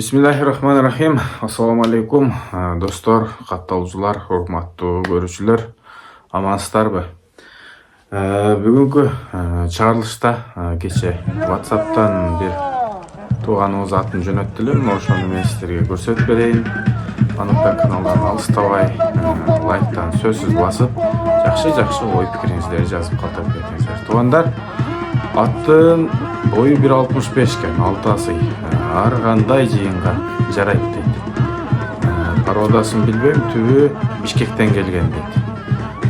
Bismillahirrahmanirrahim. Assalamu alaikum. Dostlar, катталуучулар, урматтуу көрүүчүлөр, амансыздарбы? Бүгүнкү чыгарылышта кече WhatsApp'тан бир тууганыбыз атын жөнөттү элем. Ошону мен сиздерге көрсөтүп берейин. Андыктан каналдан алыстабай, лайктан сөзсүз басып, жакшы ой пикириңиздерди жазып калтырып кетиңиздер. Туугандар, аттын бою 1,65 экен, 6 асы. Ар кандай жыйынга жарайт дейт. Пародасын билбейм, түбү Бишкектен келген дейт.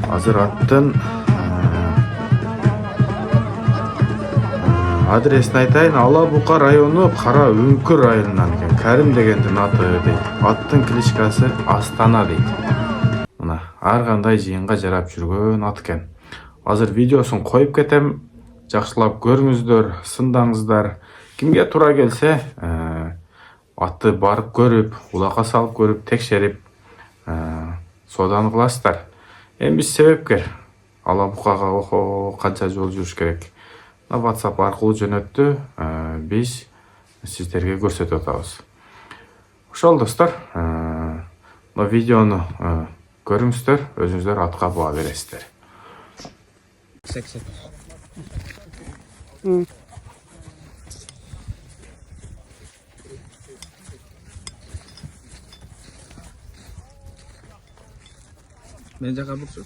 Азыр аттын адресин айтайын, Ала Бука району Кара Үңкүр айылынан экен. Карим дегендин аты дейт. Аттын кличкасы Астана дейт. Мына ар кандай жыйынга жарап жүргөн ат экен. Азыр видеосун коюп кетем. Жакшылап көрүңүздөр, сындаңыздар. Кимге туура келсе, атты барып көрүп, улакка салып көрүп, текшерип, соодан кыласыздар. Эми биз себепкер. Ала Букага канча жол жүрүш керек. WhatsApp аркылуу жөнөттү, биз сиздерге көрсөтүп атабыз. Ошол достор, видеону көрүңүздөр, өзүңүздөр атка баа бересиздер. Мен жака бурчу.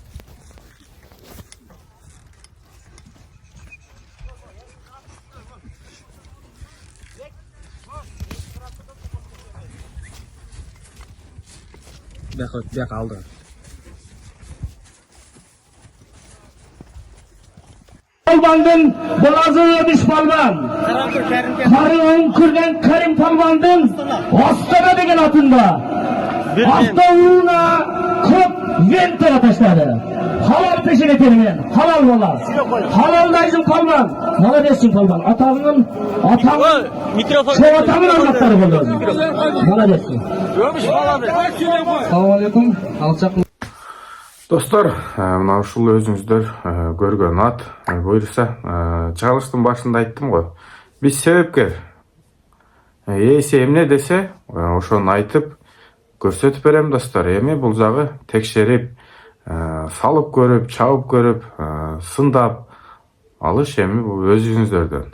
Бияка алды. Palvandın Boğazı'ya düş palvan. Karı Önkür'den Karim Palvandın Astana degen atında. Hafta uğruna köp ventara taşladı. Halal peşine termen. Halal valla. Halaldaysın palvan. Maladessin palvan. Atağının şu atağın anlatları buldu. Maladessin. Selamun aleyküm. Alçak. Достор, мына ушул өзүңүздөр көргөн ат, буюрса, чыгарылыштын башында айттым го. Биз себепкер. Ээси эмне десе, ошону айтып, көрсөтүп берем достор. Эми бул жагы текшерип, салып көрүп, чабып көрүп, сындап алыш эми бул өзүңүздөрдөн.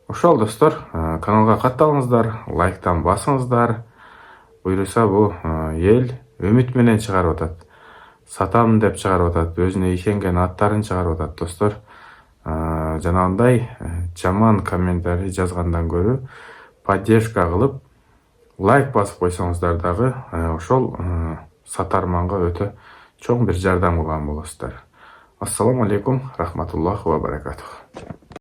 Ошол достор, каналга катталыңыздар, лайктан басыңыздар. Буюрса, бул эл үмүт менен чыгарып атат. Сатам деп чыгарып атат, өзүнө ишенген аттарын чыгарып атат достор. Жанагындай жаман комментарий жазгандан көрү поддержка кылып, лайк басып койсоңуздар дагы ошол сатарманга өтө чоң бир жардам кылган болосуздар. Ассаламу алейкум, рахматуллахи ва баракатух.